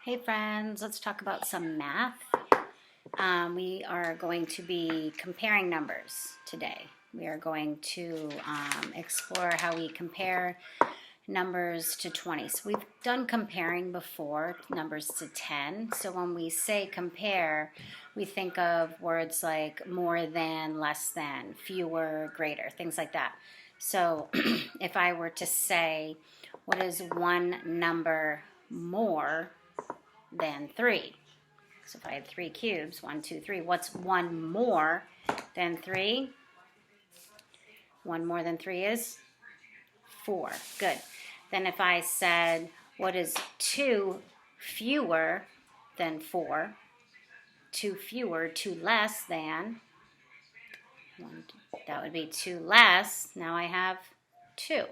Hey friends, let's talk about some math. We are going to be comparing numbers today. We are going to explore how we compare numbers to 20. So we've done comparing before, numbers to 10. So when we say compare, we think of words like more than, less than, fewer, greater, things like that. So if I were to say, what is one number more than 3? So if I had 3 cubes, 1, 2, 3, what's 1 more than 3? 1 more than 3 is 4. Good. Then if I said, what is 2 fewer than 4? 2 fewer, 2 less than, that would be 2 less. Now I have 2,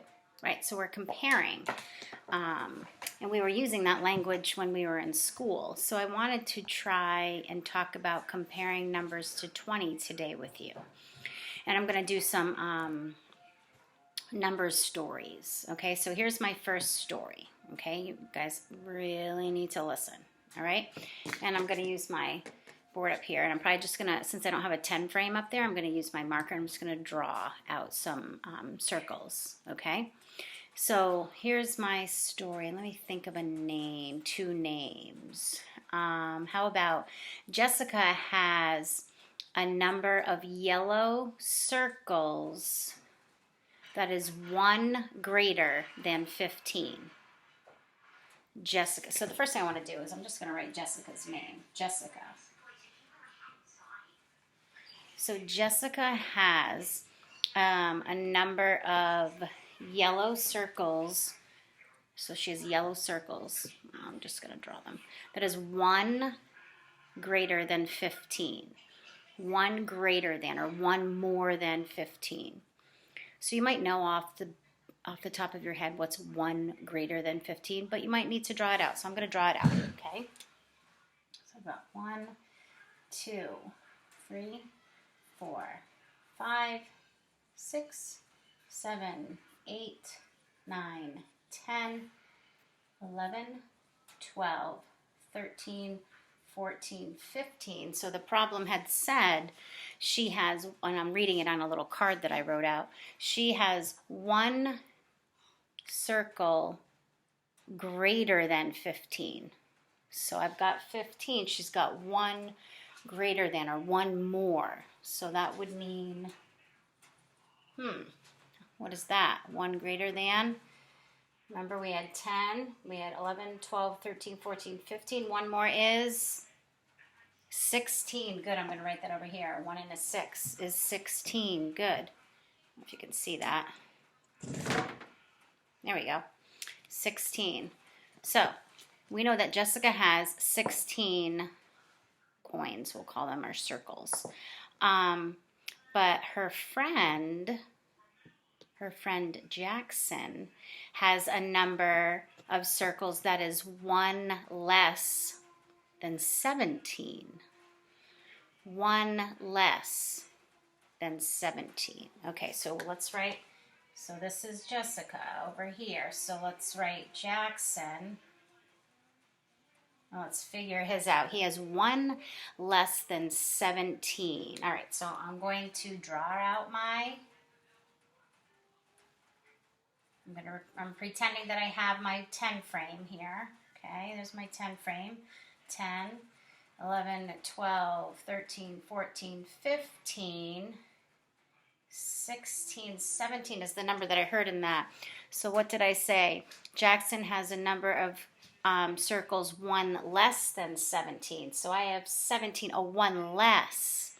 right? So we're comparing. And we were using that language when we were in school. So I wanted to try and talk about comparing numbers to 20 today with you. And I'm going to do some number stories. Okay, so here's my first story. Okay, you guys really need to listen. All right, and I'm going to use my board up here, and I'm probably just going to, since I don't have a 10 frame up there, I'm going to use my marker. I'm just going to draw out some circles. Okay. So here's my story. Let me think of a name, 2 names. How about Jessica has a number of yellow circles that is 1 greater than 15. Jessica. So the first thing I want to do is I'm just going to write Jessica's name. Jessica. So Jessica has a number of yellow circles. So she has yellow circles. I'm just going to draw them. That is 1 greater than 15. 1 greater than, or 1 more than 15. So you might know off the top of your head what's 1 greater than 15, but you might need to draw it out. So I'm going to draw it out, okay? So I've got 1, 2, 3, 4, 5, 6, 7, 8, 9, 10, 11, 12, 13, 14, 15. So the problem had said she has, and I'm reading it on a little card that I wrote out, she has 1 circle greater than 15. So I've got 15. She's got 1 greater than, or 1 more. So that would mean, what is that? 1 greater than? Remember we had 10, we had 11, 12, 13, 14, 15. 1 more is 16. Good, I'm going to write that over here. 1 and a 6 is 16. Good. If you can see that. There we go. 16. So we know that Jessica has 16 coins, we'll call them, or circles. But her friend Jackson has a number of circles that is 1 less than 17. 1 less than 17. Okay, so let's write, so this is Jessica over here. So let's write Jackson. Let's figure his out. He has 1 less than 17. All right, so I'm going to draw out I'm pretending that I have my 10 frame here. Okay, there's my 10 frame. 10, 11, 12, 13, 14, 15, 16, 17 is the number that I heard in that. So what did I say? Jackson has a number of circles 1 less than 17. So I have 17, 1 less.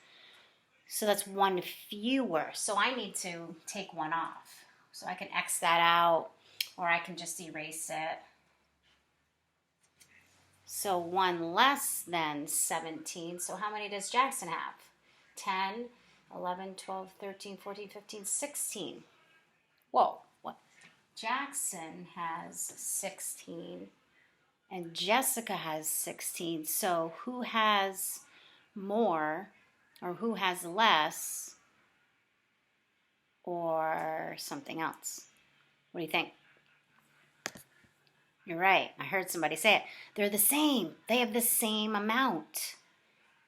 So that's 1 fewer. So I need to take 1 off. So I can X that out, or I can just erase it. So 1 less than 17. So how many does Jackson have? 10, 11, 12, 13, 14, 15, 16. Whoa, what? Jackson has 16 and Jessica has 16. So who has more, or who has less, or something else? What do you think? You're right. I heard somebody say it. They're the same. They have the same amount.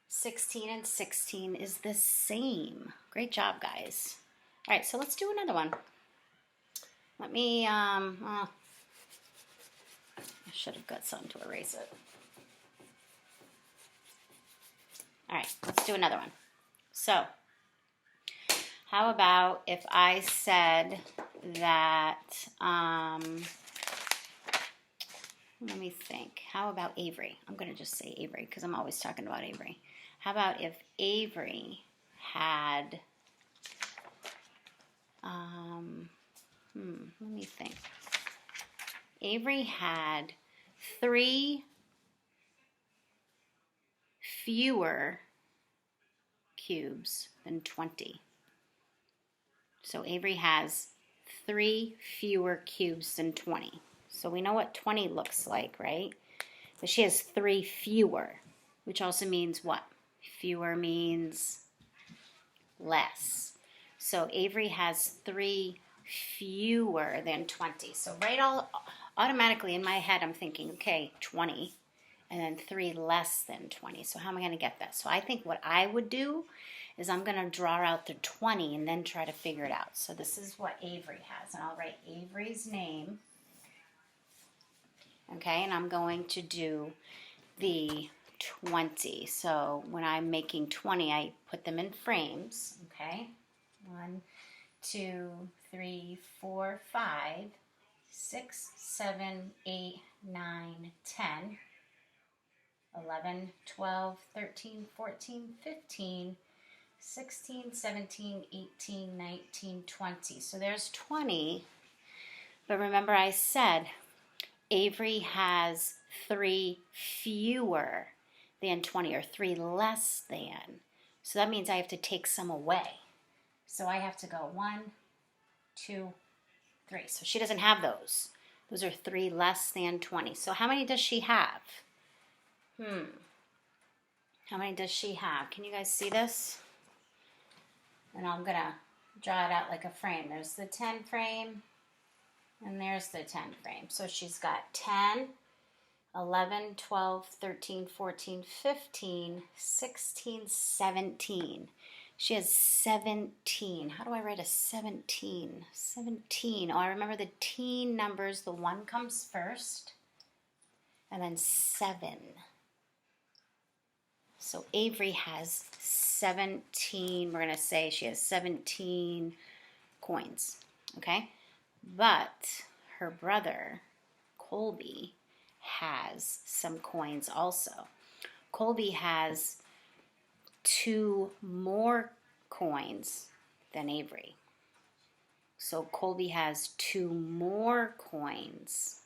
16 and 16 is the same. Great job, guys. All right, so let's do another one. Let me, I should have got something to erase it. All right, let's do another one. So, how about if I said that, let me think. How about Avery? I'm going to just say Avery because I'm always talking about Avery. How about if Avery had, let me think. Avery had 3 fewer cubes than 20. So Avery has 3 fewer cubes than 20. So we know what 20 looks like, right? But she has 3 fewer, which also means what? Fewer means less. So Avery has 3 fewer than 20. So automatically in my head I'm thinking, okay, 20 and then 3 less than 20. So how am I going to get that? So I think what I would do is I'm going to draw out the 20 and then try to figure it out. So this is what Avery has, and I'll write Avery's name. Okay, and I'm going to do the 20. So when I'm making 20, I put them in frames. Okay, 1, 2, 3, 4, 5, 6, 7, 8, 9, 10, 11, 12, 13, 14, 15, 16, 17, 18, 19, 20. So there's 20. But remember I said Avery has 3 fewer than 20, or 3 less than. So that means I have to take some away. So I have to go 1, 2, 3. So she doesn't have those. Those are 3 less than 20. So how many does she have? How many does she have? Can you guys see this? And I'm going to draw it out like a frame. There's the 10 frame, and there's the 10 frame. So she's got 10, 11, 12, 13, 14, 15, 16, 17. She has 17. How do I write a 17? 17. Oh, I remember the teen numbers. The 1 comes first, and then 7. So Avery has 17. We're going to say she has 17 coins, okay? But her brother, Colby, has some coins also. Colby has 2 more coins than Avery. So Colby has 2 more coins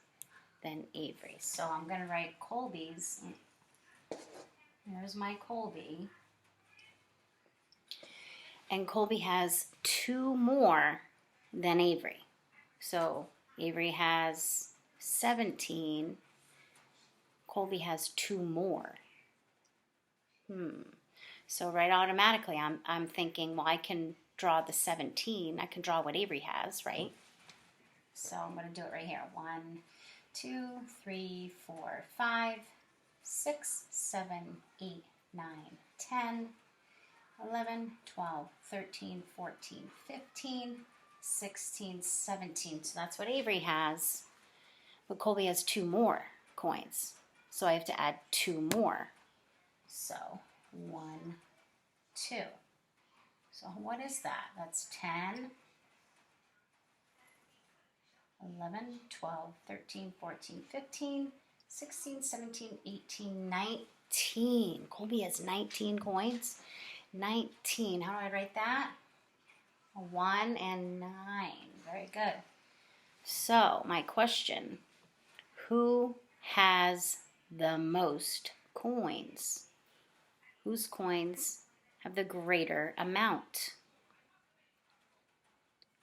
than Avery. So I'm going to write Colby's. There's my Colby. And Colby has 2 more than Avery. So Avery has 17. Colby has 2 more. So right automatically I'm thinking, well, I can draw the 17. I can draw what Avery has, right? So I'm going to do it right here. 1, 2, 3, 4, 5, 6, 7, 8, 9, 10, 11, 12, 13, 14, 15, 16, 17. So that's what Avery has. But Colby has 2 more coins. So I have to add 2 more. So 1, 2. So what is that? That's 10, 11, 12, 13, 14, 15, 16, 17, 18, 19. Colby has 19 coins. 19. How do I write that? A 1 and 9. Very good. So, my question, who has the most coins? Whose coins have the greater amount?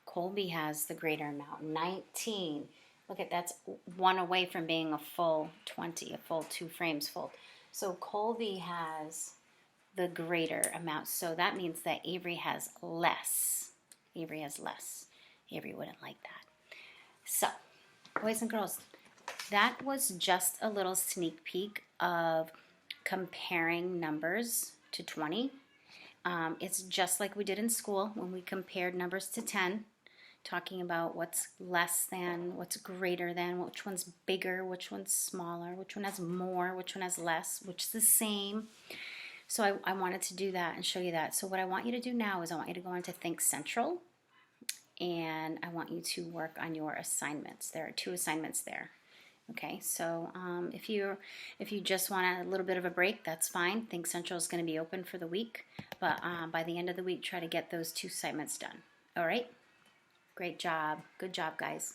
Colby has the greater amount, 19. Look at that's 1 away from being a full 20, a full 2 frames full. So Colby has the greater amount. So that means that Avery has less. Avery has less. Avery wouldn't like that. So, boys and girls, that was just a little sneak peek of comparing numbers to 20. It's just like we did in school when we compared numbers to 10, talking about what's less than, what's greater than, which one's bigger, which one's smaller, which one has more, which one has less, which is the same. So I wanted to do that and show you that. So what I want you to do now is I want you to go into Think Central, and I want you to work on your assignments. There are 2 assignments there. Okay, so if you just want a little bit of a break, that's fine. Think Central is going to be open for the week, but by the end of the week, try to get those 2 assignments done. All right, great job. Good job, guys.